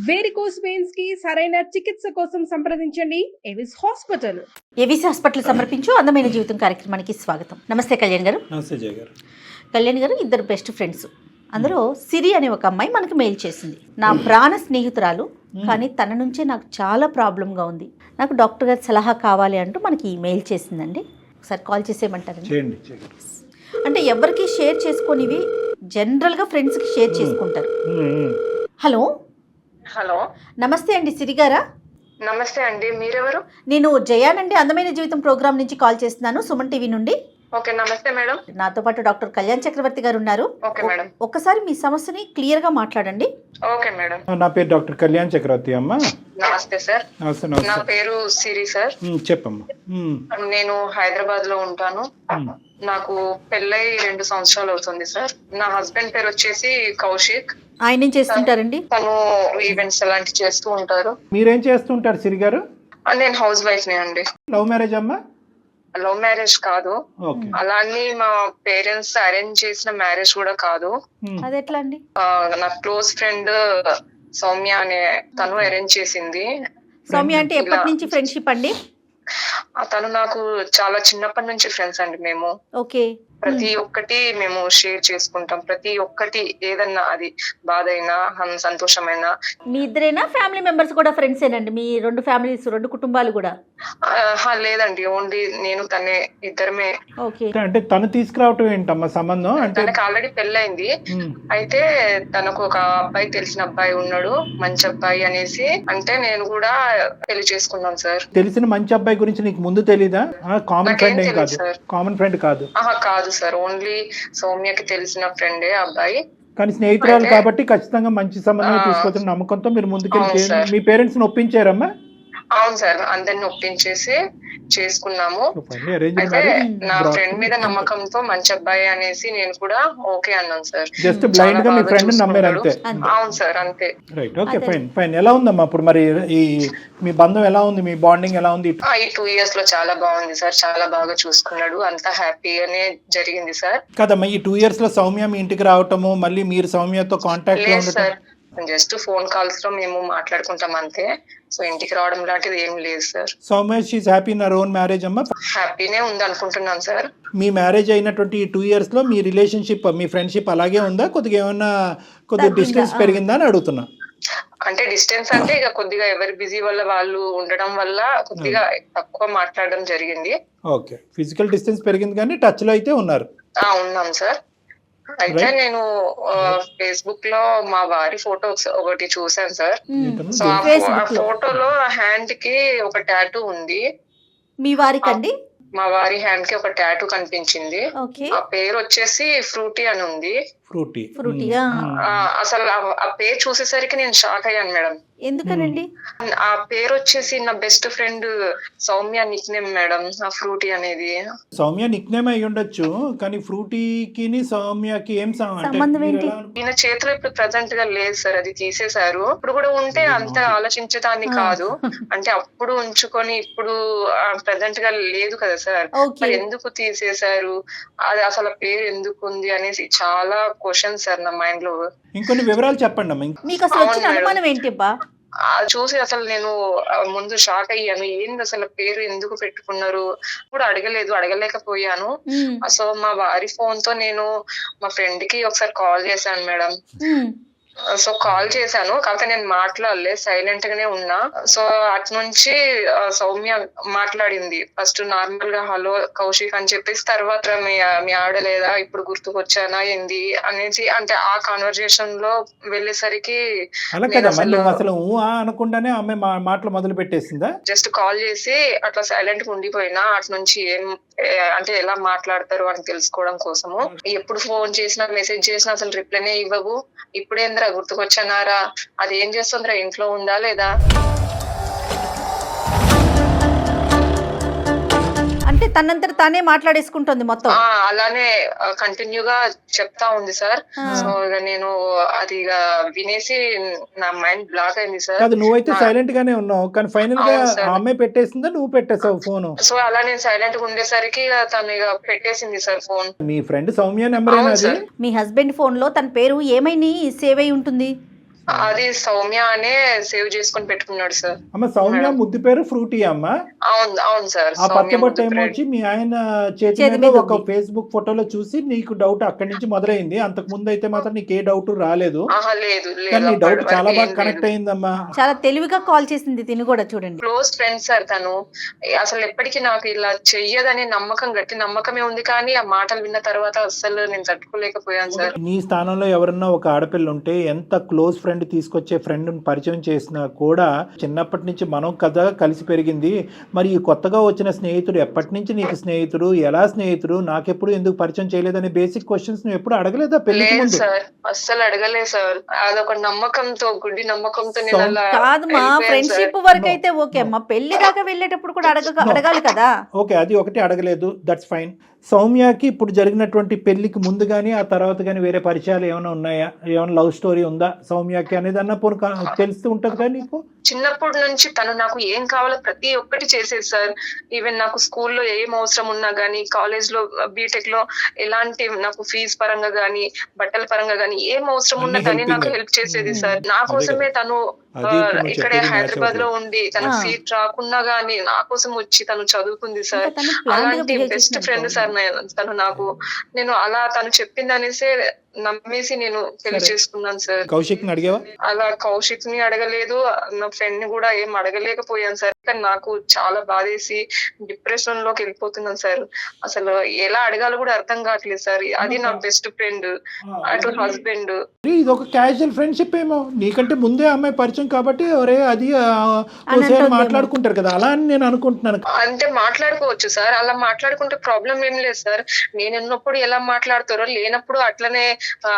Varicose veins కి సరైన చికిత్స కోసం సంప్రదించండి ఎవిస్ హాస్పిటల్. ఏవిసి హాస్పిటల్ సమర్పించు అందమైన జీవితం కార్యక్రమానికి స్వాగతం. నమస్తే కళ్యాణ్ గారు. నమస్తే జయ గారు. కళ్యాణ్ గారు, ఇద్దరు బెస్ట్ ఫ్రెండ్స్, అందులో సిరి అనే ఒక అమ్మాయి మనకు మెయిల్ చేసింది. నా ప్రాణ స్నేహితురాలు, కానీ తన నుంచే నాకు చాలా ప్రాబ్లంగా ఉంది, నాకు డాక్టర్ గారి సలహా కావాలి అంటూ మనకి మెయిల్ చేసిందండి. ఒకసారి కాల్ చేసేయమంటారండి? చేయండి. అంటే ఎవరికి షేర్ చేసుకొనివి జనరల్గా ఫ్రెండ్స్కి షేర్ చేసుకుంటారు. హలో హలో, నమస్తే అండి, సిరి గారా? నమస్తే అండి, మీరెవరు? నేను జయానండి, అందమైన జీవితం ప్రోగ్రామ్ నుంచి కాల్ చేస్తున్నాను, సుమన్ టీవీ నుండి. ఓకే, నమస్తే మేడం. నాతో పాటు డాక్టర్ కళ్యాణ్ చక్రవర్తి గారు ఉన్నారు. Okay madam. ఒక్కసారి మీ సమస్యని క్లియర్ గా మాట్లాడండి. Okay madam. నా పేరు డాక్టర్ కళ్యాణ్ చక్రవర్తి అమ్మ. నమస్తే సార్. నమస్తే. నా నమస్తే పేరు సిరి సార్. చెప్పమ్మా. నేను హైదరాబాద్ లో ఉంటాను. నాకు పెళ్ళై 2 సంవత్సరాలు అవుతుంది సార్. నా హస్బెండ్ పేరు వచ్చేసి కౌశిక్. ఆయన ఏం చేస్తుంటారండి? తను ఈవెంట్స్ అలాంటివి చేస్తూ ఉంటారు. మీరేం చేస్తుంటారు సిరి గారు? నేను హౌస్ వైఫ్ నే అండి. లవ్ మ్యారేజ్ అమ్మా? లవ్ మ్యారేజ్ కాదు, ఓకే. అలానే మా పేరెంట్స్ అరేంజ్ చేసిన మ్యారేజ్ కూడా కాదు. అది ఎట్లా అండి? నా క్లోజ్ ఫ్రెండ్ సౌమ్య అనే తను అరేంజ్ చేసింది. సౌమ్య అంటే ఎప్పటి నుంచి ఫ్రెండ్షిప్ అండి? తను నాకు చాలా చిన్నప్పటి నుంచి ఫ్రెండ్స్ అండి. మేము ఓకే. ప్రతి ఒక్కటి మేము షేర్ చేసుకుంటాం. ప్రతి ఒక్కటి ఏదన్నా, అది బాధ అయినా సంతోషమైనా. మీ ఇద్దరేనా, ఫ్యామిలీ మెంబర్స్ కూడా ఫ్రెండ్స్ ఏనండి? మీ 2 ఫ్యామిలీస్, 2 కుటుంబాలు కూడా? లేదండి, ఓన్లీ నేను తనే, ఇద్దరమే. ఓకే. అంటే తను తీసుకురావటం ఏంటమ్మా సంబంధం? అంటే తనకు ఆల్రెడీ పెళ్ళైంది. అయితే తనకు ఒక అబ్బాయి, తెలిసిన అబ్బాయి ఉన్నాడు, మంచి అబ్బాయి అనేసి అంటే నేను కూడా పెళ్లి చేసుకున్నాను సార్. తెలిసిన మంచి అబ్బాయి గురించి నీకు ముందు తెలీదా? కామన్ ఫ్రెండ్ ఏం కాదు? కామన్ ఫ్రెండ్ కాదు? కాదు సార్, ఓన్లీ సౌమ్యకి తెలిసిన ఫ్రెండే అబ్బాయి. కానీ స్నేహితురాలు కాబట్టి ఖచ్చితంగా మంచి సంబంధం తీసుకొచ్చిన నమ్మకంతో మీరు ముందుకెళ్ళి మీ పేరెంట్స్ ని ఒప్పించారమ్మా? అవును సార్, అందరిని ఒప్పించేసి చేసుకున్నాము. అయితే నా ఫ్రెండ్ మీద నమ్మకంతో మంచి అబ్బాయి అనేసి నేను కూడా ఓకే అన్నాను సార్. జస్ట్ బ్లైండ్ గా మీ ఫ్రెండ్ నమ్మారు అంతే? అవును సార్, అంతే. Right, okay, fine. ఎలా ఉందమ్మా ఇప్పుడు మరి ఈ మీ బంధం ఎలా ఉంది? మీ బాండింగ్ ఎలా ఉంది? ఈ 2 years లో చాలా బాగుంది సార్. చాలా బాగా చూసుకున్నాడు, అంతా హ్యాపీగానే జరిగింది సార్. కదమ్మా, ఈ 2 years లో సౌమ్య మీ ఇంటికి రావటము, మళ్ళీ మీరు సౌమ్యతో కాంటాక్ట్ లో ఉండటం? సార్, జస్ట్ ఫోన్ కాల్స్ లో మేము మాట్లాడుకుంటాం అంతే. సో ఇంటికి రావడం లాంటిది ఏం లేదు sir. Soumya she's happy in her own marriage అమ్మా? హ్యాపీనే ఉంది అనుకుంటున్నాను సార్. మీ మ్యారేజ్ అయినటువంటి 2 years లో మీ రిలేషన్షిప్, మీ ఫ్రెండ్షిప్ అలాగే ఉందా? కొద్దిగా ఏమన్నా డిస్టెన్స్ పెరిగిందా అని అడుగుతున్నా. అంటే డిస్టెన్స్ అంటే ఇక కొద్దిగా ఎవరి బిజీ వల్ల వాళ్ళు ఉండడం వల్ల కొద్దిగా తక్కువ మాట్లాడడం జరిగింది. ఓకే, ఫిజికల్ డిస్టెన్స్ పెరిగింది కానీ టచ్ లో అయితే ఉన్నారు? ఉన్నాం సార్. అయితే నేను ఫేస్బుక్ లో మా వారి ఫోటో ఒకటి చూసాను సార్. సో ఆ ఫోటోలో హ్యాండ్ కి ఒక టాటూ ఉంది. మీ వారికండి? మా వారి హ్యాండ్ కి ఒక టాటూ కనిపించింది. ఆ పేరు వచ్చేసి ఫ్రూటీ అని ఉంది. ఫ్రూటీ. అసలు ఆ పేరు చూసేసరికి నేను షాక్ అయ్యాను మేడం. ఎందుకనండి? ఆ పేరు వచ్చేసి నా best friend Soumya Nick name madam, ఆ ఫ్రూటీ అనేది. సౌమ్య నిక్ నేమ్ అయి ఉండొచ్చు, కానీ ఫ్రూటీకి సౌమ్యకి ఏం సంబంధం ఏంటి? ఈయన చేతిలో ఇప్పుడు ప్రెసెంట్ గా లేదు సార్, అది తీసేశారు. ఇప్పుడు కూడా ఉంటే అంత ఆలోచించడాన్ని కాదు, అంటే అప్పుడు ఉంచుకొని ఇప్పుడు ప్రెసెంట్ గా లేదు కదా సార్. మరి ఎందుకు తీసేశారు, అది అసలు పేరు ఎందుకు ఉంది అనేసి చాలా క్వశ్చన్ సార్ నా మైండ్ లో. ఇంకొన్ని వివరాలు చెప్పండి అమ్మా. మీకు అసలు వచ్చిన అనుమానం ఏంటి అబ్బా? చూసి అసలు నేను ముందు షాక్ అయ్యాను. ఏంది అసలు పేరు ఎందుకు పెట్టుకున్నారు కూడా అడగలేకపోయాను. సో మా వారి ఫోన్ తో నేను మా ఫ్రెండ్ కి ఒకసారి కాల్ చేశాను మేడం. సో కాల్ చేశాను, కాకపోతే నేను మాట్లాడలేదు, సైలెంట్ గానే ఉన్నా. సో అటు నుంచి సౌమ్య మాట్లాడింది. ఫస్ట్ నార్మల్ గా హలో కౌశిక్ అని చెప్పేసి, తర్వాత మీ ఆడలేదా, ఇప్పుడు గుర్తుకొచ్చానా ఏంది అనేసి, అంటే ఆ కాన్వర్జేషన్ లో వెళ్ళేసరికి అనుకుంటానే ఆమె మాటలు మొదలు పెట్టేసిందా? జస్ట్ కాల్ చేసి అట్లా సైలెంట్ గా ఉండిపోయినా. అటు నుంచి అంటే ఎలా మాట్లాడతారు అని తెలుసుకోవడం కోసము. ఎప్పుడు ఫోన్ చేసినా, మెసేజ్ చేసినా అసలు రిప్లైనే ఇవ్వవు. ఇప్పుడేంద్రా గుర్తుకొచ్చానారా, అది ఏం చేస్తుందిరా, ఇంట్లో ఉందా లేదా? అంటే తనంతట తానే మాట్లాడేసుకుంటుంది మొత్తం? అలానే కంటిన్యూగా చెప్తా ఉంది సార్. సో ఇక నేను అది ఇక వినేసి నా మైండ్ బ్లాక్ అయింది సార్. నువ్వైతే సైలెంట్ గానే ఉన్నావు, కానీ ఫైనల్ గా అమ్మాయి పెట్టేసిందా, నువ్వు పెట్టేసావు ఫోన్? సో అలా నేను సైలెంట్ గా ఉండేసరికి తను ఇక పెట్టేసింది సార్ ఫోన్. మీ ఫ్రెండ్ సౌమ్య నెంబర్? మీ హస్బెండ్ ఫోన్ లో తన పేరు ఏమైనా సేవ్ అయి ఉంటుంది? అది సౌమ్య అనే సేవ్ చేసుకొని పెట్టుకున్నాడు సార్. అమ్మ సౌమ్య ముద్దు పేరు ఫ్రూటీ అమ్మ. అవును సార్. ఆ పచ్చబొట్టు ఏమొచ్చి మీ ఆయన చేతి చేతి మీద మీద ఒక ఉంది. ఫేస్బుక్ ఫోటోలో చూసి నీకు డౌట్ అక్కడి నుంచి మొదలైంది. అంతకు ముందు అయితే మాత్రం నీకు ఏ డౌట్ రాలేదు. లేదు కానీ నీ లేదు, డౌట్ చాలా అప్పటి బాగా వరకు కనెక్ట్ ఏం లేదు. అయిందమ్మా. చాలా తెలివిగా కాల్ చేసింది తిని కూడా చూడండి. క్లోజ్ ఫ్రెండ్ సార్ తను. అసలు ఎప్పటికీ నాకు ఇలా చెయ్యదనే నమ్మకం, గట్టి నమ్మకమే ఉంది. కానీ ఆ మాటలు విన్న తర్వాత అస్సలు నేను తట్టుకోలేకపోయాను సార్. నీ స్థానంలో ఎవరన్నా ఒక ఆడపిల్ల ఉంటే ఎంత క్లోజ్ ఫ్రెండ్ తీసుకొచ్చే ఫ్రెండ్ పరిచయం చేసినా కూడా చిన్నప్పటి నుంచి మనం కదా కలిసి పెరిగింది, మరి ఈ కొత్తగా వచ్చిన స్నేహితుడు ఎప్పటి నుంచి నీకు స్నేహితుడు, ఎలా స్నేహితుడు, నాకెప్పుడు ఎందుకు పరిచయం చేయలేదనే బేసిక్ క్వశ్చన్స్ నువ్వు ఎప్పుడు అడగలేదా పెళ్లికి లేదు ముందు? సార్, అస్సలు అడగలేదు సార్. అదొక నమ్మకంతో, గుడ్డి నమ్మకంతో నేను అలా కాదు మా వెళ్ళిపోయాను ఫ్రెండ్షిప్ సార్. వరకు అయితే ఓకే అమ్మా, పెళ్లి దాకా వెళ్ళేటప్పుడు కూడా అడగాలి కదా. ఓకే, అది ఒకటి అడగలేదు, దట్స్ ఫైన్. సౌమ్యకి ఇప్పుడు జరిగినటువంటి పెళ్లికి ముందు కానీ ఆ తర్వాత కానీ వేరే పరిచయాలు ఏమైనా ఉన్నాయా? ఏమైనా లవ్ స్టోరీ ఉందా సౌమ్యకి అనేది అన్న పోను తెలుస్తూ ఉంటది కదా నీకు? చిన్నప్పటి నుంచి తను నాకు ఏం కావాలో ప్రతి ఒక్కటి చేసేది సార్. ఈవెన్ నాకు స్కూల్లో ఏం అవసరం ఉన్నా గానీ, కాలేజ్ లో బీటెక్ లో ఎలాంటి నాకు ఫీజు పరంగా గానీ, బట్టల పరంగా గానీ ఏం అవసరం ఉన్నా అన్ని కానీ నాకు helping. హెల్ప్ చేసేది సార్. నా కోసమే తను అది ఇప్పుడు నువ్వు ఇక్కడే చెప్పేది హైదరాబాద్ లో match ఉండి తన ఆ. సీట్ రాకున్నా గానీ నా కోసం వచ్చి తను చదువుకుంది సార్. ఇంకా తను planned గా అలాంటి behave బెస్ట్ చేసినట్టు ఫ్రెండ్ సార్ తను నాకు. నేను అలా తను చెప్పింది అనేసి నమ్మేసి నేను పెళ్లి సరే. చేసుకున్నాను సార్. కౌశిక్ని అడిగావా? అలా కౌశిక్ ని అడగలేదు, నా ఫ్రెండ్ ని కూడా ఏం అడగలేకపోయాను సార్. కానీ నాకు చాలా బాధేసి డిప్రెషన్ లోకి వెళ్ళిపోతున్నాను సార్. అసలు ఎలా అడగాలో కూడా అర్థం కావట్లేదు సార్. అది నా బెస్ట్ ఫ్రెండ్, అటు హస్బెండ్. ఇది ఒక క్యాజువల్ ఫ్రెండ్షిప్ ఏమో, నీకంటే ముందే అమ్మాయి పరిచయం కాబట్టి ఒరే అది అంటుందేమో. మాట్లాడుకుంటారు కదా, అలా అని నేను అనుకుంటున్నాను. అంటే మాట్లాడుకోవచ్చు సార్, అలా మాట్లాడుకుంటే ప్రాబ్లం ఏం లేదు సార్. నేను ఉన్నప్పుడు ఎలా మాట్లాడతారో లేనప్పుడు అట్లనే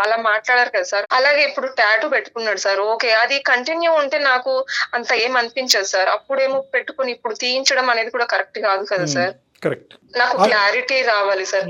అలా మాట్లాడారు కదా సార్. అలాగే ఇప్పుడు టాటూ పెట్టుకున్నాడు సార్. ఓకే, అది కంటిన్యూ ఉంటే నాకు అంత ఏం అనిపించదు సార్. అప్పుడేమో పెట్టుకుని ఇప్పుడు తీయించడం అనేది కూడా కరెక్ట్ కాదు కదా సార్. కరెక్ట్. నాకు క్లారిటీ రావాలి సార్.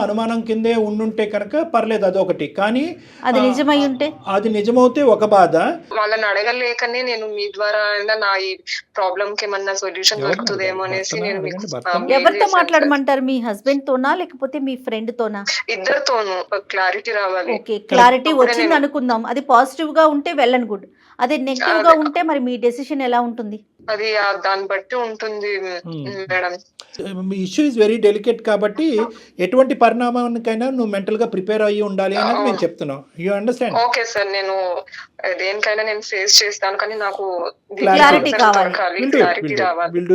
అనుమానం కిందే ఉండుంటే కనుక పర్లేదు, అదొకటి. కానీ అది నిజమై ఉంటే అది నిజమవుతే ఒక బాధ. వాళ్ళని అడగలేకనే నేను మీ ద్వారా అయినా నా ఈ ప్రాబ్లం కి ఏమన్నా సొల్యూషన్ ఎవరిని దొరుకుతుందేమో అనేసి భర్తనా? నేను అడగండి, మీకు భర్తనా? mail ఎవరితో చేశాను సార్. మాట్లాడమంటారు? మీ హస్బెండ్ తోనా లేకపోతే మీ ఫ్రెండ్ తోనా? ఇద్దరితోనూ క్లారిటీ రావాలి. ఓకే, క్లారిటీ అప్పుడే వచ్చింది నేను- అనుకుందాం. అది పాజిటివ్ గా ఉంటే వెల్ అండ్ గుడ్. అదే నెగిటివ్ గా ఉంటే మరి మీ డెసిషన్ ఎలా ఉంటుంది? అది దాన్ని బట్టి ఉంటుంది madam. Issue is very delicate కాబట్టి ఎటువంటి పరిణామానికైనా నువ్వు మెంటల్ గా ప్రిపేర్ అయ్యి ఉండాలి అనేది మేము చెప్తున్నాం. You understand? ఓకే సార్, నేను దేనికైనా నేను ఫేస్ చేస్తాను. కానీ నాకు Clarity కావాలి. క్లారిటీ రావాలి. Will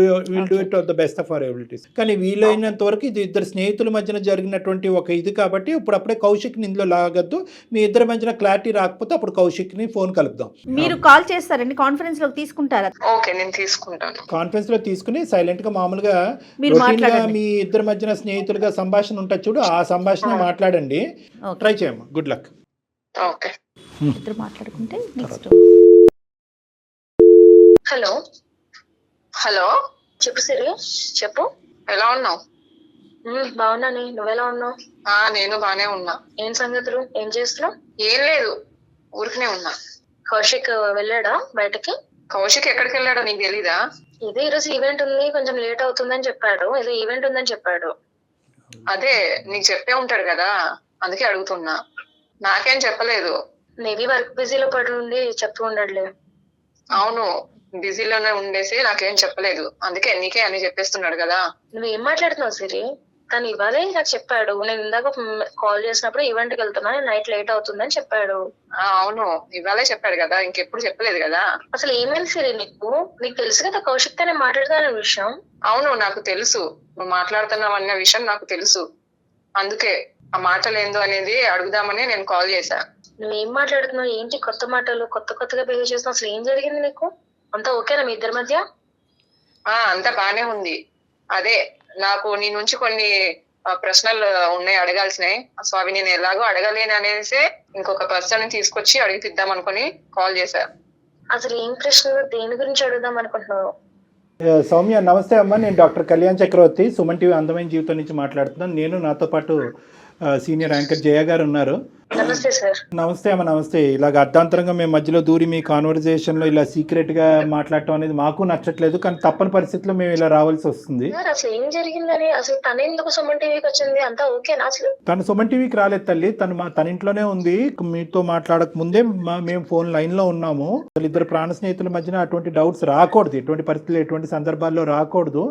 do it the best of our abilities. కానీ వీలైనంత వరకు ఇది ఇద్దరు స్నేహితుల మధ్యన జరిగినటువంటి ఒక ఇది కాబట్టి ఇప్పుడప్పుడే కౌశిక్ని ఇందులో లాగద్దు. మీ ఇద్దరి మధ్యన క్లారిటీ రాకపోతే అప్పుడు కౌశిక్ని ఫోన్ కలుపుదాం. మీరు కాల్ చేస్తారండి, కాన్ఫరెన్స్ లోకి తీసుకుంటారా? ఓకే, నేను తీసుకుంటాను. కాన్ఫరెన్స్ లో తీసుకుని సైలెంట్ గా మామూలుగా మీరు routine గా మాట్లాడండి. మీ ఇద్దరి మధ్యన స్నేహితులుగా సంభాషణ ఉంటుంది చూడు, ఆ సంభాషణ మాట్లాడండి. ఓకే, ట్రై చేయమ్మా. Good luck. ఓకే. ఇద్దరు మాట్లాడుకుంటే నెక్స్ట్. హలో హలో, చెప్పు సిరి, చెప్పు. ఎలా ఉన్నావు? బాగున్నాను, నువ్వెలా ఉన్నావు? నేను బానే ఉన్నా. ఏం సంగతులు, ఏం చేస్తున్నావు? ఏం లేదు, ఊరికనే ఉన్నా. కౌశిక్ వెళ్ళాడా బయటకి? కౌశిక్ ఎక్కడికి వెళ్ళాడో నీకు తెలీదా? ఇదే ఈరోజు ఈవెంట్ ఉంది, కొంచెం లేట్ అవుతుందని చెప్పాడు. ఏదో ఈవెంట్ ఉందని చెప్పాడు. అదే నీకు చెప్పే ఉంటాడు కదా, అందుకే అడుగుతున్నా. నాకేం చెప్పలేదు. మేబీ వర్క్ బిజీలో పడి ఉండి చెప్తూ ఉండడులే. అవును, బిజీలోనే ఉండేసి నాకేం చెప్పలేదు. అందుకే నీకే అని చెప్పేస్తున్నాడు కదా. నువ్వేం మాట్లాడుతున్నావు సిరి? తను ఇవాళే నాకు చెప్పాడు. నేను ఇందాక కాల్ చేసినప్పుడు ఈవెంట్ కి వెళ్తున్నా, నైట్ లేట్ అవుతుందని చెప్పాడు. అవును, ఇవాళే చెప్పాడు కదా, ఇంకెప్పుడు చెప్పలేదు కదా. అసలు ఏమైంది సిరి నీకు? నీకు తెలుసు కదా కౌశిక్ తో నేను మాట్లాడతాన విషయం. అవును, నాకు తెలుసు నువ్వు మాట్లాడుతున్నావు అన్న విషయం నాకు తెలుసు. అందుకే ఆ మాటలు ఏందో అనేది అడుగుదామని నేను కాల్ చేశా. నువ్వేం మాట్లాడుతున్నావు? ఏంటి కొత్త మాటలు, కొత్తగా బిహేవ్ చేస్తున్నావు? అసలు ఏం జరిగింది నీకు? అంతా ఓకేనా మీ ఇద్దరి మధ్య? అంతా బానే ఉంది. అదే నాకు నీ నుంచి కొన్ని ప్రశ్నలు ఉన్నాయి అడగాల్సినాయి. సో అవి నేను ఎలాగో అడగలేను అనేసి ఇంకొక పర్సన్ తీసుకొచ్చి అడిగిద్దాం అనుకుని కాల్ చేశా. అసలు ఏం ప్రశ్నలు, దేని గురించి అడుగుదాం అనుకుంటున్నావు? సౌమ్య నమస్తే అమ్మా, నేను డాక్టర్ కళ్యాణ్ చక్రవర్తి, సుమన్ టీవీ అందమైన జీవితం నుంచి మాట్లాడుతున్నాను. నేను నాతో పాటు సీనియర్ యాంకర్ జయ గారు ఉన్నారు. నమస్తే సార్. నమస్తే అమ్మ, నమస్తే. ఇలాగ అర్ధాంతరంగా మేము మధ్యలో దూరి మీ కాన్వర్జేషన్లో ఇలా సీక్రెట్గా మాట్లాడటం అనేది మాకు నచ్చట్లేదు, కానీ తప్పని పరిస్థితిలో మేము ఇలా రావాల్సి వస్తుంది. సార్ అసలు ఏం జరిగిందని, అసలు తన ఎందుకు సుమన్ టీవీకి వచ్చింది, అంతా ఓకేనా అసలు? తను సుమన్ టీవీకి రాలేదు తల్లి, తన ఇంట్లోనే ఉంది. మీతో మాట్లాడక ముందే మేము ఫోన్ లైన్లో ఉన్నాము. అసలు ఇద్దరు ప్రాణ స్నేహితుల మధ్యన అటువంటి డౌట్స్ రాకూడదు, ఎటువంటి పరిస్థితులు ఎటువంటి సందర్భాల్లో రాకూడదు.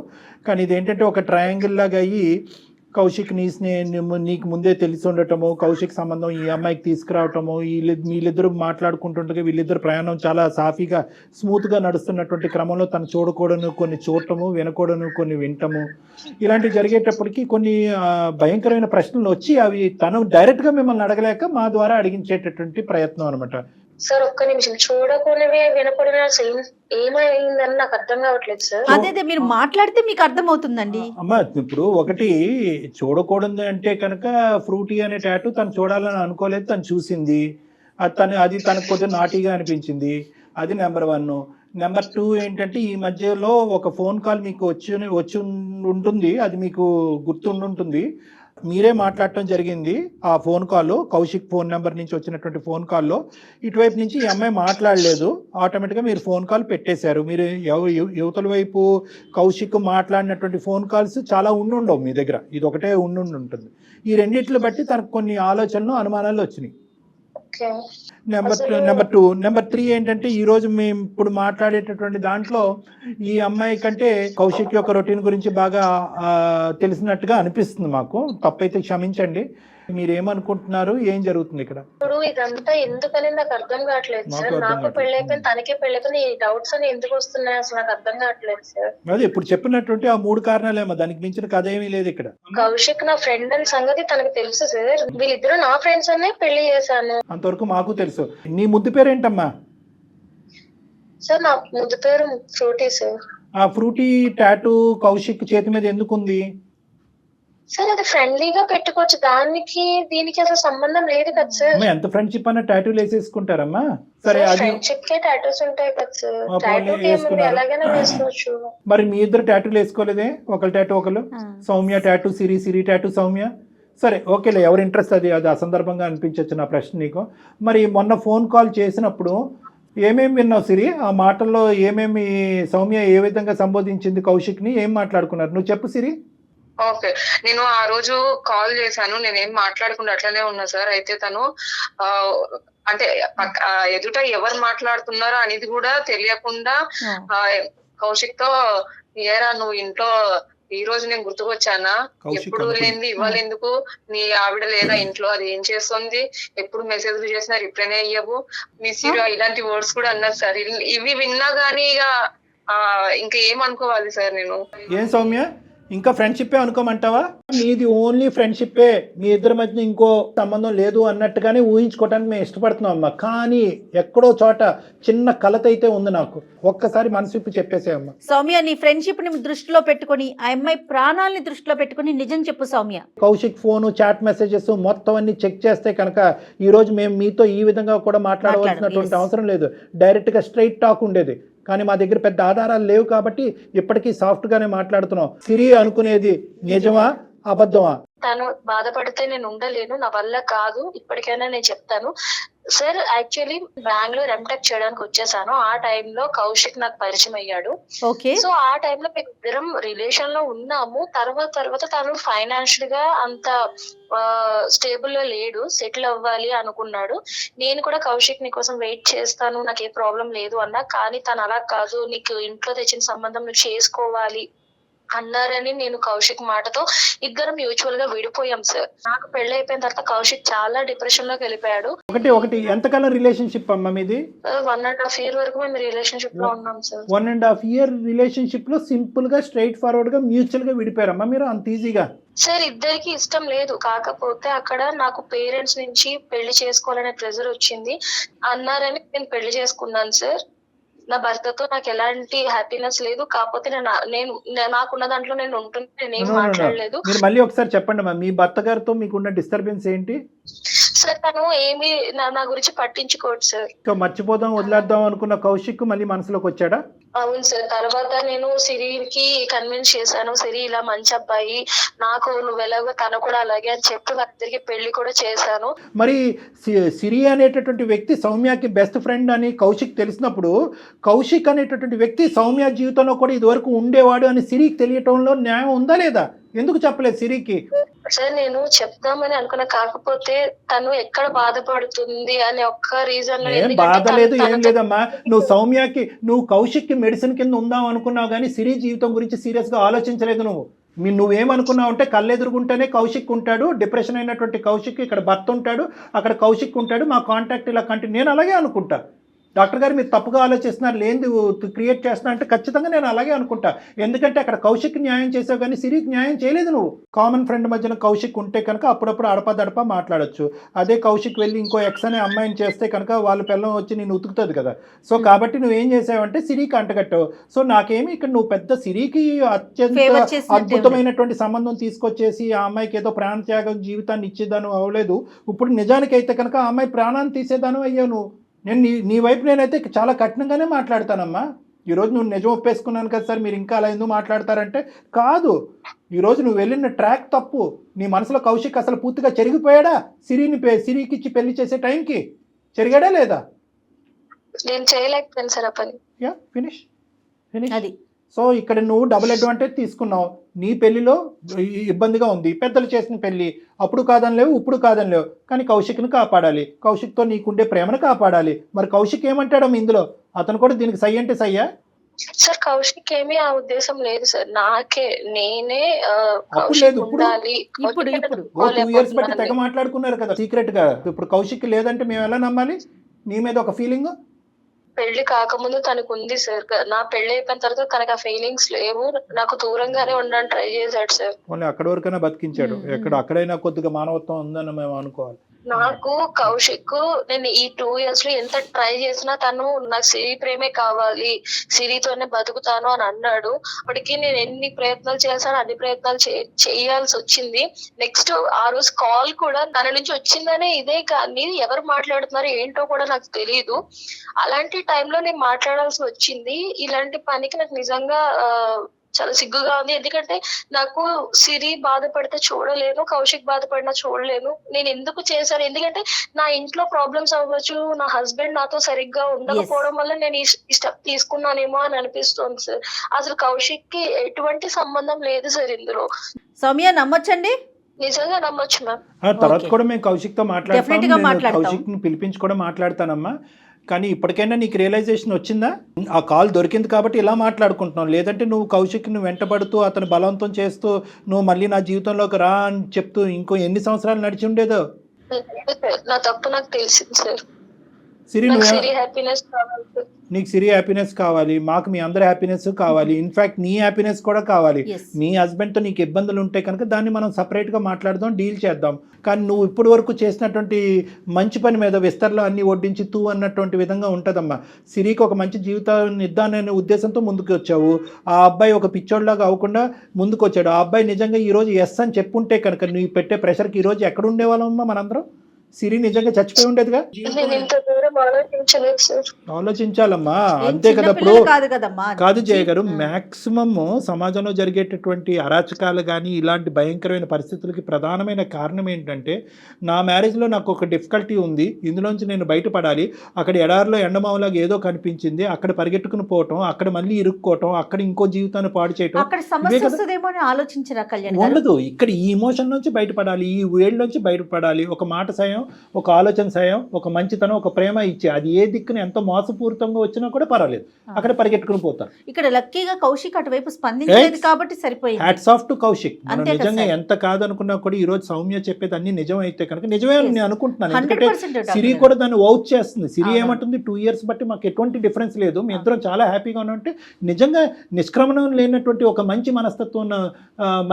కానీ ఇదేంటంటే ఒక ట్రయాంగిల్ లాగా అయ్యి కౌశిక్ నీకు ముందే తెలిసి ఉండటము, కౌశిక్ సంబంధం ఈ అమ్మాయికి తీసుకురావటము, వీళ్ళిద్దరూ మాట్లాడుకుంటుండగా వీళ్ళిద్దరు ప్రయాణం చాలా సాఫీగా స్మూత్గా నడుస్తున్నటువంటి క్రమంలో తను చూడకూడను కొన్ని చూడటము, వినకూడను కొన్ని వింటము, ఇలాంటివి జరిగేటప్పటికి కొన్ని భయంకరమైన ప్రశ్నలు వచ్చి అవి తను డైరెక్ట్గా మిమ్మల్ని అడగలేక మా ద్వారా అడిగించేటటువంటి ప్రయత్నం అనమాట. సార్ ఒక్క నిమిషం, చూడకూడనివి వినకూడనివి అసలు ఏమైందని నాకు అర్థం కావట్లేదు సార్. అదే మీరు మాట్లాడితే మీకు అర్థం అవుతుందండి. అమ్మ ఇప్పుడు ఒకటి చూడకూడదు అంటే కనుక ఫ్రూటీ అనే టాటూ తను చూడాలని అనుకోలేదు, తను చూసింది, అది తనకు కొంచెం నాటీగా అనిపించింది, అది నెంబర్ 1. నెంబర్ 2 ఏంటంటే ఈ మధ్యలో ఒక ఫోన్ కాల్ మీకు వచ్చి ఉంటుంది, అది మీకు గుర్తుండుంటుంది. మీరే మాట్లాడటం జరిగింది. ఆ phone call Kaushik phone number నుంచి వచ్చినటువంటి ఫోన్ కాల్లో ఇటువైపు నుంచి ఈ అమ్మాయి మాట్లాడలేదు, ఆటోమేటిక్గా మీరు ఫోన్ కాల్ పెట్టేశారు. మీరు యువతల వైపు కౌశిక్ మాట్లాడినటువంటి ఫోన్ కాల్స్ చాలా ఉండుండవు మీ దగ్గర, ఇది ఒకటే ఉంటుంది. ఈ రెండిట్లు బట్టి తనకు కొన్ని ఆలోచనలు అనుమానాలు వచ్చినాయి. నెంబర్ 2. నెంబర్ 3 ఏంటంటే ఈరోజు మేము ఇప్పుడు మాట్లాడేటటువంటి దాంట్లో ఈ అమ్మాయి కంటే కౌశిక్ యొక్క రొటీన్ గురించి బాగా తెలిసినట్టుగా అనిపిస్తుంది మాకు. తప్పైతే క్షమించండి. మీరేమనుకుంటున్నారు, ఏం జరుగుతుంది ఇక్కడ? ఇప్పుడు ఇదంతా ఎందుకని నాకు అర్థం కావట్లేదు సార్. నాకు పెళ్ళైపోయింది, తనకే పెళ్ళైపోయింది, ఈ డౌట్స్ అని ఎందుకు వస్తున్నాయి అసలు నాకు అర్థం కావట్లేదు సార్. అదే ఇప్పుడు చెప్పినటువంటి ఆ 3 కారణాలేమో, దానికి మించిన కథ ఏమీ లేదు ఇక్కడ. కౌశిక్ నా ఫ్రెండ్ అని సంగతి తనకు తెలుసు సార్. వీళ్ళిద్దరు నా ఫ్రెండ్స్ అనే పెళ్లి చేశాను, అంతవరకు మాకు తెలుసు. నీ ముద్దు పేరేంటమ్మా? సార్ నా ముద్దు పేరు ఫ్రూటీ సార్. ఆ ఫ్రూటీ టాటూ కౌశిక్ చేతి మీద ఎందుకుంది? సార్ అది ఫ్రెండ్లీగా పెట్టుకోవచ్చు, దానికి దీనికి అసలు సంబంధం లేదు కదా సార్. ఎంత ఫ్రెండ్షిప్ అన్న టాటూలు వేసేసుకుంటారమ్మా? సరే, అది ఫ్రెండ్షిప్ కే టాటూస్ ఉంటాయి కదా సార్. టాటూ ఏముంది, ఎలాగైనా వేసుకోవచ్చు. మరి మీ ఇద్దరు టాటూలు వేసుకోలేదే? ఒకరు టాటూ ఒకరు, సౌమ్య టాటూ, సిరి టాటూ, సౌమ్య. సరే ఓకేలే, ఎవరి ఇంట్రెస్ట్ అది అసందర్భంగా అనిపించవచ్చు నా ప్రశ్న నీకు. మరి మొన్న ఫోన్ కాల్ చేసినప్పుడు ఏమేమి విన్నావు సిరి? ఆ మాటల్లో ఏమేమి సౌమ్య ఏ విధంగా సంబోధించింది కౌశిక్ని, ఏం మాట్లాడుకున్నారు నువ్వు చెప్పు సిరి. ఓకే, నేను ఆ రోజు కాల్ చేశాను, నేనేం మాట్లాడకుండా అట్లనే ఉన్నా సార్. అయితే తను అంటే ఎదుట ఎవరు మాట్లాడుతున్నారో అనేది కూడా తెలియకుండా కౌశిక్ తో, ఏరా నువ్వు ఇంట్లో ఈ రోజు నేను గుర్తుకొచ్చానా, ఎప్పుడు లేనిది ఇవాళ ఎందుకు, నీ ఆవిడ లేదా ఇంట్లో, అది ఏం చేస్తుంది, ఎప్పుడు మెసేజ్లు చేసినా రిప్లైనే అయ్యవు, మిస్ యూ, ఇలాంటి వర్డ్స్ కూడా అన్నారు సార్. ఇవి విన్నా గానీ ఇక ఇంకా ఏమనుకోవాలి సార్ నేను? ఏం సౌమ్య, ఇంకా ఫ్రెండ్షిప్పే అనుకోమంటావా? నీది ఓన్లీ ఫ్రెండ్షిప్పే, మీ ఇద్దరి మధ్య ఇంకో సంబంధం లేదు అన్నట్టుగానే ఊహించుకోవడానికి మేము ఇష్టపడుతున్నాం అమ్మా. కానీ ఎక్కడో చోట చిన్న కలత అయితే ఉంది నాకు, ఒక్కసారి మనసు చెప్పేసే అమ్మా. సౌమ్య, నీ ఫ్రెండ్షిప్ ని దృష్టిలో పెట్టుకుని, ఆ అమ్మాయి ప్రాణాలని దృష్టిలో పెట్టుకుని నిజం చెప్పు Soumya. Kaushik phone, chat messages మొత్తం అన్ని చెక్ చేస్తే కనుక ఈ రోజు మేము మీతో ఈ విధంగా కూడా మాట్లాడవలసినటువంటి అవసరం లేదు, డైరెక్ట్ గా స్ట్రైట్ టాక్ ఉండేది. కానీ మా దగ్గర పెద్ద ఆధారాలు లేవు కాబట్టి ఇప్పటికీ సాఫ్ట్ గానే మాట్లాడుతున్నాం. సిరి అనుకునేది నిజమా అబద్ధమా? తను బాధపడితే నేను ఉండలేను, నా వల్ల కాదు, ఇప్పటికైనా నేను చెప్తాను సార్. యాక్చువల్లీ బెంగళూరు ఎంటెక్ చేయడానికి వచ్చేసాను, ఆ టైంలో కౌశిక్ నాకు పరిచయం అయ్యాడు. సో ఆ టైంలో మేము ఇద్దరం రిలేషన్ లో ఉన్నాము. తర్వాత తను ఫైనాన్షియల్ గా అంత స్టేబుల్ గా లేడు, సెటిల్ అవ్వాలి అనుకున్నాడు. నేను కూడా కౌశిక్ నీ కోసం వెయిట్ చేస్తాను, నాకు ఏ ప్రాబ్లం లేదు అన్నా. కానీ తను అలా కాదు, నీకు ఇంట్లో తెచ్చిన సంబంధం నువ్వు చేసుకోవాలి అన్నారని నేను కౌశిక్ మాటతో ఇద్దరం మ్యూచువల్ గా విడిపోయాం సార్. నాకు పెళ్లి అయిపోయిన తర్వాత కౌశిక్ చాలా డిప్రెషన్ లోకి వెళ్ళిపోయాడు. ఒకటి ఎంతకాలం రిలేషన్షిప్ అమ్మా మీది? 1.5 year వరకు మేము రిలేషన్షిప్ లో ఉన్నాం సార్. 1.5 year రిలేషన్షిప్ లో సింపుల్ గా స్ట్రైట్ ఫార్వర్డ్ గా మ్యూచువల్ గా విడిపోయారమ్మా మీరు అంత ఈజీగా? సార్ ఇద్దరికి ఇష్టం లేదు, కాకపోతే అక్కడ నాకు పేరెంట్స్ నుంచి పెళ్లి చేసుకోవాలనే ప్రెజర్ వచ్చింది అన్నారని నేను పెళ్లి చేసుకున్నాను సార్. నా భర్తతో నాకు ఎలాంటి హ్యాపీనెస్ లేదు, కాకపోతే నేను నాకున్న దాంట్లో నేను ఉంటున్నా, నేనేం మాట్లాడలేదు. మీరు మళ్ళీ ఒకసారి చెప్పండి అమ్మా, మీ భర్త గారితో మీకున్న డిస్టర్బెన్స్ ఏంటి? సార్ తను ఏమి నా గురించి పట్టించుకోడు సార్. ఇంకా మర్చిపోదాం వదిలేద్దాం అనుకున్న కౌశిక్ మళ్ళీ మనసులోకి వచ్చాడా? అవును సార్. తర్వాత నేను సిరికి కన్విన్స్ చేశాను, సిరి ఇలా మంచి అబ్బాయి, నాకు నువ్వు ఎలాగో తను కూడా అలాగే అని చెప్పి వాళ్ళిద్దరికి పెళ్లి కూడా చేశాను. మరి సిరి అనేటటువంటి వ్యక్తి సౌమ్యకి బెస్ట్ ఫ్రెండ్ అని కౌశిక్ తెలిసినప్పుడు కౌశిక్ అనేటటువంటి వ్యక్తి సౌమ్య జీవితంలో కూడా ఇదివరకు ఉండేవాడు అని సిరికి తెలియటంలో న్యాయం ఉందా లేదా? ఎందుకు చెప్పలేదు సిరికి? సార్ నేను చెప్దామని అనుకున్నా, కాకపోతే తను ఎక్కడ బాధపడుతుంది అనే ఒక్క రీజన్. ఏం బాధ లేదు ఏం లేదమ్మా. నువ్వు కౌశిక్కి మెడిసిన్ కింద ఉందాం అనుకున్నావు కానీ సిరి జీవితం గురించి సీరియస్గా ఆలోచించలేదు. నువ్వేమనుకున్నావు అంటే కళ్ళెదురుగుంటేనే కౌశిక్ ఉంటాడు, డిప్రెషన్ అయినటువంటి కౌశిక్ ఇక్కడ భర్త ఉంటాడు, అక్కడ కౌశిక్ ఉంటాడు, మా కాంటాక్ట్ ఇలా కంటిన్యూ. నేను అలాగే అనుకుంటా. డాక్టర్ గారు మీరు తప్పుగా ఆలోచిస్తున్నారు, లేనిది క్రియేట్ చేస్తున్నా అంటే ఖచ్చితంగా నేను అలాగే అనుకుంటా. ఎందుకంటే అక్కడ కౌశిక్ న్యాయం చేసావు కానీ సిరికి న్యాయం చేయలేదు. నువ్వు కామన్ ఫ్రెండ్ మధ్యన కౌశిక్ ఉంటే కనుక అప్పుడప్పుడు అడపదడప మాట్లాడొచ్చు. అదే కౌశిక్ వెళ్ళి ఇంకో ఎక్స్ అనే అమ్మాయిని చేస్తే కనుక వాళ్ళ పిల్లం వచ్చి నేను ఉతుకుతుంది కదా. సో కాబట్టి నువ్వేం చేసావంటే సిరికి అంటగట్టావు. సో నాకేమి ఇక్కడ నువ్వు పెద్ద సిరికి అత్యంత అద్భుతమైనటువంటి సంబంధం తీసుకొచ్చేసి ఆ అమ్మాయికి ఏదో ప్రాణత్యాగం జీవితాన్ని ఇచ్చేదాను అవ్వలేదు. ఇప్పుడు నిజానికి అయితే కనుక ఆ అమ్మాయి ప్రాణాన్ని తీసేదాను అయ్యావు నువ్వు. నేను నీ వైపు నేనైతే చాలా కఠినంగానే మాట్లాడతానమ్మా. ఈరోజు నువ్వు నిజం ఒప్పేసుకున్నాను కదా సార్, మీరు ఇంకా అలా ఎందుకు మాట్లాడతారంటే కాదు. ఈరోజు నువ్వు వెళ్ళిన ట్రాక్ తప్పు. నీ మనసులో కౌశిక్ అసలు పూర్తిగా చెరిగిపోయాడా? సిరికి ఇచ్చి పెళ్లి చేసే టైంకి చెరిగాడా లేదా? నేను చేయలేకపోయాను సార్ ఆ పని. యా ఫినిష్ అది. సో ఇక్కడ నువ్వు డబుల్ అడ్వాంటేజ్ తీసుకున్నావు. నీ పెళ్లిలో ఇబ్బందిగా ఉంది, పెద్దలు చేసిన పెళ్లి, అప్పుడు కాదనిలేవు ఇప్పుడు కాదనిలేవు, కానీ కౌశిక్ని కాపాడాలి, కౌశిక్తో నీకుండే ప్రేమను కాపాడాలి. మరి కౌశిక్ ఏమంటాడమ్మ ఇందులో? అతను కూడా దీనికి సై అంటే సయ్యా? సార్ కౌశిక్ ఏమీ ఆ ఉద్దేశం లేదు సార్, నేనే లేదు. ఇప్పుడు 2 years బట్టి తెగ మాట్లాడుకున్నారు కదా సీక్రెట్ గా. ఇప్పుడు కౌశిక్ లేదంటే మేము ఎలా నమ్మాలి? నీ మీద ఒక ఫీలింగ్ పెళ్లి కాకముందు తనకు ఉంది సార్. నా పెళ్లి అయిపోయిన తర్వాత తనకు ఆ ఫీలింగ్స్ లేవు. నాకు దూరంగానే ఉండడానికి ట్రై చేశాడు సార్. అక్కడి వరకైనా బతికించాడు. అక్కడైనా కొద్దిగా మానవత్వం ఉందని మేము అనుకోవాలి. నాకు కౌశిక్ నేను ఈ 2 years లో ఎంత ట్రై చేసినా తను నాకు సిరి ప్రేమే కావాలి, సిరితోనే బతుకుతాను అని అన్నాడు. అప్పటికి నేను ఎన్ని ప్రయత్నాలు చేశాను అన్ని ప్రయత్నాలు చేయాల్సి వచ్చింది. నెక్స్ట్ ఆ రోజు కాల్ కూడా తన నుంచి వచ్చిందనే ఇదే, కానీ ఎవరు మాట్లాడుతున్నారు ఏంటో కూడా నాకు తెలియదు. అలాంటి టైంలో నేను మాట్లాడాల్సి వచ్చింది. ఇలాంటి పనికి నాకు నిజంగా చాలా సిగ్గుగా ఉంది. ఎందుకంటే నాకు సిరి బాధపడితే చూడలేను, కౌశిక్ బాధపడినా చూడలేను. నేను ఎందుకు చేశాను? ఎందుకంటే నా ఇంట్లో ప్రాబ్లమ్స్ అవ్వచ్చు, నా హస్బెండ్ నాతో సరిగ్గా ఉండకపోవడం వల్ల నేను ఈ స్టెప్ తీసుకున్నానేమో అని అనిపిస్తుంది సార్. అసలు కౌశిక్ కి ఎటువంటి సంబంధం లేదు సార్ ఇందులో. సౌమ్య నమ్మొచ్చండి? నిజంగా నమ్మొచ్చు మ్యామ్. తర్వాత కూడా మేము కౌశిక్ తో మాట్లాడతాం, కౌశిక్ ని పిలిపించి కూడా మాట్లాడతానమ్మా. కానీ ఇప్పటికైనా నీకు రియలైజేషన్ వచ్చిందా? ఆ కాల్ దొరికింది కాబట్టి ఇలా మాట్లాడుకుంటున్నావు. లేదంటే నువ్వు కౌశిక్ని వెంటబడుతూ అతను బలవంతం చేస్తూ నువ్వు మళ్ళీ నా జీవితంలోకి రా అని చెప్తూ ఇంకో ఎన్ని సంవత్సరాలు నడిచి ఉండేదో. నా తప్పు నాకు తెలిసింది సార్. సిరి హ్యాపీనెస్ కావాలి, నీకు సిరి హ్యాపీనెస్ కావాలి, మాకు మీ అందరి హ్యాపీనెస్ కావాలి, ఇన్ఫాక్ట్ నీ హ్యాపీనెస్ కూడా కావాలి. నీ హస్బెండ్తో నీకు ఇబ్బందులు ఉంటే కనుక దాన్ని మనం సపరేట్గా మాట్లాడదాం, డీల్ చేద్దాం. కానీ నువ్వు ఇప్పటి వరకు చేసినటువంటి మంచి పని మీద విస్తరలో అన్ని వడ్డించి తూ అన్నటువంటి విధంగా ఉంటుందమ్మా. సిరికి ఒక మంచి జీవితాన్ని ఇద్దాననే ఉద్దేశంతో ముందుకు వచ్చావు. ఆ అబ్బాయి ఒక పిచ్చోడ్లాగా అవ్వకుండా ముందుకు వచ్చాడు. ఆ అబ్బాయి నిజంగా ఈరోజు ఎస్ అని చెప్పుంటే కనుక నువ్వు పెట్టే ప్రెషర్కి ఈరోజు ఎక్కడ ఉండేవాళ్ళమ్మా మనందరం? సిరి నిజంగా చచ్చిపోయి ఉండేదిగా. ఆలోచించాలమ్మా, అంతే కదా. ఇప్పుడు కాదు జయ గారు, మాక్సిమం సమాజంలో జరిగేటటువంటి అరాచకాలు కానీ ఇలాంటి భయంకరమైన పరిస్థితులకి ప్రధానమైన కారణం ఏంటంటే నా మ్యారేజ్లో నాకు ఒక డిఫికల్టీ ఉంది, ఇందులోంచి నేను బయటపడాలి, అక్కడ ఎడారిలో ఎండమావులాగా ఏదో కనిపించింది, అక్కడ పరిగెట్టుకుని పోవటం, అక్కడ మళ్ళీ ఇరుక్కోవటం, అక్కడ ఇంకో జీవితాన్ని పాడు చేయటం ఉండదు. ఇక్కడ ఈ ఇమోషన్ నుంచి బయటపడాలి, ఈ వేడి నుంచి బయటపడాలి. ఒక మాట సాయం, ఒక ఆలోచన సాయం, ఒక మంచితనం, ఒక ప్రేమ ఇచ్చి అది ఏ దిక్కున ఎంతో మోసపూరితంగా వచ్చినా కూడా పర్వాలేదు, అక్కడ పరిగెట్టుకుని పోతారు. ఇక్కడ లక్కీగా కౌశిక్ అటువైపు స్పందించలేదు కాబట్టి సరిపోయింది. Hats off to Kaushik. మనం నిజంగా ఎంత కాదనుకున్నా కూడా ఈ రోజు సౌమ్య చెప్పేది అన్ని నిజం అయితే కనుక నిజమే అని నేను అనుకుంటున్నాను. ఎందుకంటే సిరి కూడా దాన్ని వౌచ్ చేస్తుంది. సిరి ఏమంటుంది, 2 years బట్టి మాకు ఎటువంటి డిఫరెన్స్ లేదు, మీ ఇద్దరం చాలా హ్యాపీగా ఉన్నట్టు. నిజంగా నిష్క్రమణం లేనటువంటి ఒక మంచి మనస్తత్వం ఉన్న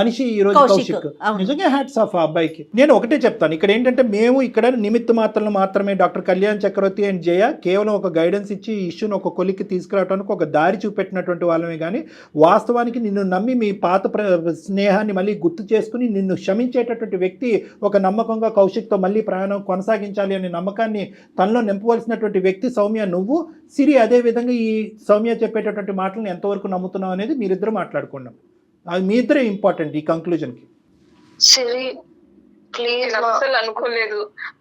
మనిషి ఈ రోజు కౌశిక్. నిజంగా హ్యాట్స్ ఆఫ్ ఆ అబ్బాయికి. నేను ఒకటే చెప్తాను, ఇక్కడ ఏంటంటే మేము ఇక్కడ నిమిత్త మాత్రలు మాత్రమే డాక్టర్ కళ్యాణ్ చక్రవర్తి అండ్ జయ కేవలం ఒక గైడెన్స్ ఇచ్చి ఈ ఇష్యూను ఒక కొలిక్కి తీసుకురావడానికి ఒక దారి చూపెట్టినటువంటి వాళ్ళమే కానీ వాస్తవానికి నిన్ను నమ్మి మీ పాత స్నేహాన్ని మళ్ళీ గుర్తు చేసుకుని నిన్ను క్షమించేటటువంటి వ్యక్తి ఒక నమ్మకంగా కౌశిక్తో మళ్ళీ ప్రయాణం కొనసాగించాలి అనే నమ్మకాన్ని తనలో నింపవలసినటువంటి వ్యక్తి సౌమ్య నువ్వు. సిరి అదే విధంగా ఈ సౌమ్య చెప్పేటటువంటి మాటలను ఎంతవరకు నమ్ముతున్నావు అనేది మీరిద్దరు మాట్లాడుకున్నాం. అది మీ ఇద్దరే ఇంపార్టెంట్ ఈ కంక్లూజన్కి. సిరి ప్లీజ్, అస్సలు అనుకోలేదు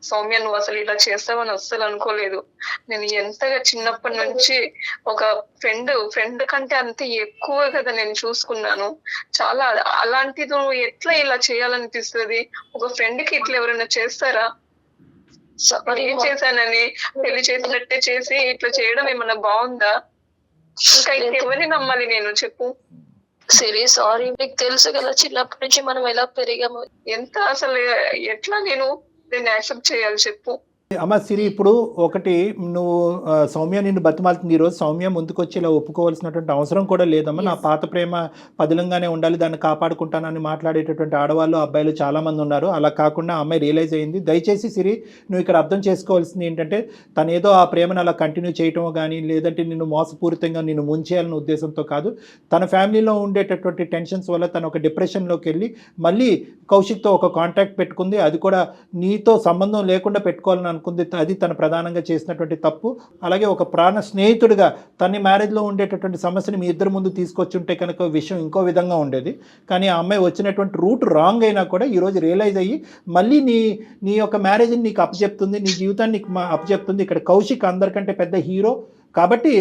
సౌమ్య నువ్వు అసలు ఇలా చేస్తావని అస్సలు అనుకోలేదు. నేను ఎంతగా చిన్నప్పటి నుంచి ఒక ఫ్రెండ్ కంటే అంత ఎక్కువ కదా నేను చూసుకున్నాను. చాలా అలాంటిది నువ్వు ఎట్లా ఇలా చేయాలనిపిస్తుంది? ఒక ఫ్రెండ్ కి ఇట్లా ఎవరైనా చేస్తారా? ఏం చేశానని పెళ్లి చేసినట్టే చేసి ఇట్లా చేయడం ఏమన్నా బాగుందా? ఇంకా ఇంకెవరిని నమ్మాలి నేను చెప్పు. సిరి సారీ, నీకు తెలుసు కదా చిన్నప్పటి నుంచి మనం ఎలా పెరిగాము. ఎంత అసలు ఎట్లా నేను దీన్ని యాక్సెప్ట్ చేయాలి చెప్పు. అమ్మ సిరి, ఇప్పుడు ఒకటి నువ్వు సౌమ్య నిన్ను బతిమాలుతుంది. ఈరోజు సౌమ్య ముందుకొచ్చి ఇలా ఒప్పుకోవాల్సినటువంటి అవసరం కూడా లేదమ్మా. నా పాత ప్రేమ పదిలంగానే ఉండాలి, దాన్ని కాపాడుకుంటానని మాట్లాడేటటువంటి ఆడవాళ్ళు అబ్బాయిలు చాలామంది ఉన్నారు. అలా కాకుండా అమ్మాయి రియలైజ్ అయ్యింది. దయచేసి సిరి నువ్వు ఇక్కడ అర్థం చేసుకోవాల్సింది ఏంటంటే తను ఏదో ఆ ప్రేమను అలా కంటిన్యూ చేయటమో కానీ లేదంటే నిన్ను మోసపూరితంగా నిన్ను ముంచేయాలనే ఉద్దేశంతో కాదు. తన ఫ్యామిలీలో ఉండేటటువంటి టెన్షన్స్ వల్ల తను ఒక డిప్రెషన్లోకి వెళ్ళి మళ్ళీ కౌశిక్తో ఒక కాంటాక్ట్ పెట్టుకుంది. అది కూడా నీతో సంబంధం లేకుండా పెట్టుకోవాలని అనుకుంది. అది తను ప్రధానంగా చేసినటువంటి తప్పు. అలాగే ఒక ప్రాణ స్నేహితుడిగా తన మ్యారేజ్లో ఉండేటటువంటి సమస్యని మీ ఇద్దరు ముందు తీసుకొచ్చి ఉంటే కనుక విషయం ఇంకో విధంగా ఉండేది. కానీ ఆ అమ్మాయి వచ్చినటువంటి రూట్ రాంగ్ అయినా కూడా ఈరోజు రియలైజ్ అయ్యి మళ్ళీ నీ యొక్క మ్యారేజ్ని నీకు అప్పచెప్తుంది, నీ జీవితాన్ని నీకు అప్పచెప్తుంది. ఇక్కడ కౌశిక్ అందరికంటే పెద్ద హీరో కాబట్టి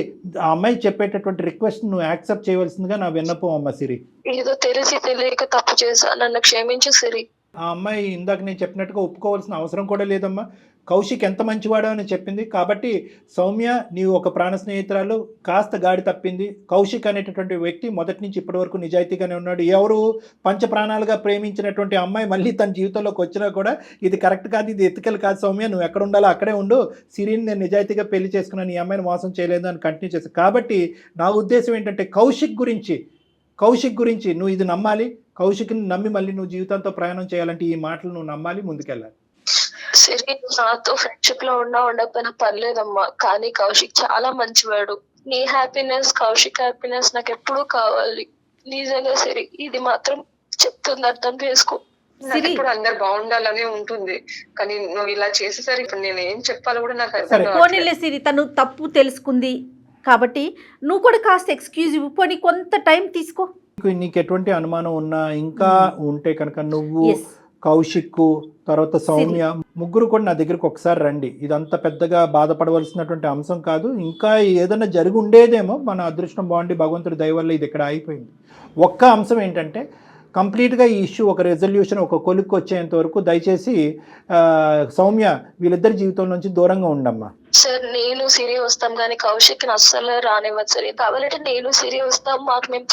ఆ అమ్మాయి చెప్పేటటువంటి రిక్వెస్ట్ నువ్వు యాక్సెప్ట్ చేయవలసిందిగా నా విన్నపం అమ్మ సిరి. ఏదో తెలిసి తెలియక తప్పు చేశా, నన్ను క్షమించు సిరి. ఆ అమ్మాయి ఇందాక నేను చెప్పినట్టుగా ఒప్పుకోవాల్సిన అవసరం కూడా లేదమ్మా. కౌశిక్ ఎంత మంచివాడో అని చెప్పింది కాబట్టి సౌమ్య నీవు ఒక ప్రాణ స్నేహితురాలు కాస్త గాడి తప్పింది. కౌశిక్ అనేటటువంటి వ్యక్తి మొదటి నుంచి ఇప్పటి వరకు నిజాయితీగానే ఉన్నాడు. ఎవరు పంచప్రాణాలుగా ప్రేమించినటువంటి అమ్మాయి మళ్ళీ తన జీవితంలోకి వచ్చినా కూడా ఇది కరెక్ట్ కాదు, ఇది ఎత్తికలు కాదు సౌమ్య, నువ్వు ఎక్కడ ఉండాలో అక్కడే ఉండు, సిరిని నేను నిజాయితీగా పెళ్లి చేసుకున్నాను, ఈ అమ్మాయిని మోసం చేయలేదు అని కంటిన్యూ చేస్తాను. కాబట్టి నా ఉద్దేశం ఏంటంటే కౌశిక్ గురించి నువ్వు ఇది నమ్మాలి. కౌశిక్ని నమ్మి మళ్ళీ నువ్వు జీవితంతో ప్రయాణం చేయాలంటే ఈ మాటలు నువ్వు నమ్మాలి, ముందుకెళ్ళాలి. సిరి నాతో ఫ్రెండ్షిప్ లో ఉండకపోయినా పర్లేదమ్మా, కానీ కౌశిక్ చాలా మంచివాడు. నీ హ్యాపీనెస్, కౌశిక్ హ్యాపీనెస్ నాకు ఎప్పుడూ కావాలి. నిజంగా సిరి ఇది మాత్రం చెప్తుంది, అర్థం చేసుకో. ఇప్పుడు అందరు బాగుండాలనే ఉంటుంది కానీ నువ్వు ఇలా చేసేసరికి ఇప్పుడు నేను ఏం చెప్పాలో కూడా నాకు అర్థం పోనీలే సిరి, తను తప్పు తెలుసుకుంది కాబట్టి నువ్వు కూడా కాస్త ఎక్స్క్యూజ్ ఇవ్వు, పోనీ కొంత టైం తీసుకో. నీకు ఎటువంటి అనుమానం ఉన్నా ఇంకా ఉంటే కనుక నువ్వు కౌశిక్ తర్వాత సౌమ్య ముగ్గురు కూడా నా దగ్గరికి ఒకసారి రండి. ఇదంతా పెద్దగా బాధపడవలసినటువంటి అంశం కాదు. ఇంకా ఏదైనా జరిగి ఉండేదేమో, మన అదృష్టం బాగుండి భగవంతుడి దయ వల్ల ఇది ఇక్కడ అయిపోయింది. ఒక్క అంశం ఏంటంటే కంప్లీట్గా ఈ ఇష్యూ ఒక రెజల్యూషన్ ఒక కొలిక్కి వచ్చేంత వరకు దయచేసి సౌమ్య వీళ్ళిద్దరి జీవితం నుంచి దూరంగా ఉండమ్మా. సార్ నేను సిరి వస్తాం కానీ కౌశిక్ అస్సలు రానివ్వదు సార్. కావాలంటే నేను సిరి వస్తాం, మాకు మేము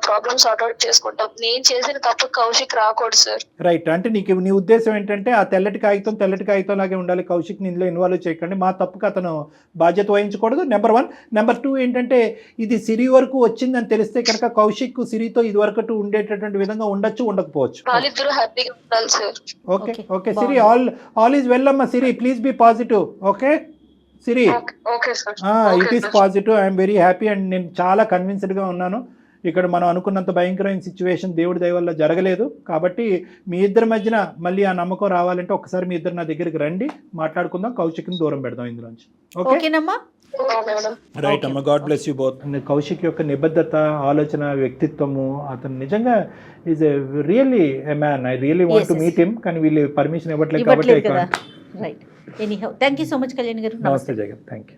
ప్రాబ్లమ్ సార్ట్ అవుట్ చేసుకుంటాం. నేను చేసిన తప్పు కౌశిక్ రాకూడదు సార్. రైట్, అంటే నీ ఉద్దేశం ఏంటంటే ఆ తెల్లటి కాగితం లాగే ఉండాలి, కౌశిక్ ఇందులో ఇన్వాల్వ్ చేయకండి, మా తప్పుకు అతను బాధ్యత వహించకూడదు. నెంబర్ 1. నెంబర్ 2 ఏంటంటే ఇది సిరి వరకు వచ్చిందని తెలిస్తే కనుక కౌశిక్ సిరితో ఇది వరకు ఉండేటటువంటి విధంగా ఉండొచ్చు, ఉండకపోవచ్చు. వాళ్ళిద్దరూ హ్యాపీగా ఉండాలి sir. Okay Siri, all is well అమ్మా. Siri please be positive. Okay Siri, it is positive. I'm very happy and నేను చాలా కన్విన్స్డ్గా ఉన్నాను. ఇక్కడ మనం అనుకున్నంత భయంకరమైన సిచ్యువేషన్ దేవుడి దయ వల్ల జరగలేదు. కాబట్టి మీ ఇద్దరి మధ్యన మళ్ళీ ఆ నమ్మకం రావాలంటే ఒకసారి మీ ఇద్దరు నా దగ్గరికి రండి, మాట్లాడుకుందాం, కౌశిక్ని దూరం పెడదాం ఇందులోంచి. ఓకేనమ్మా? రైట్ అమ్మా, God bless you both. Kaushik యొక్క నిబద్ధత, ఆలోచన, వ్యక్తిత్వము, అతను నిజంగా is a really a man. I really want to meet him, కానీ వీళ్ళు పర్మిషన్ ఇవ్వట్లేదు కాబట్టి. Right, anyhow thank you so much Kalyan గారు. నమస్తే జగన్, థ్యాంక్ యూ.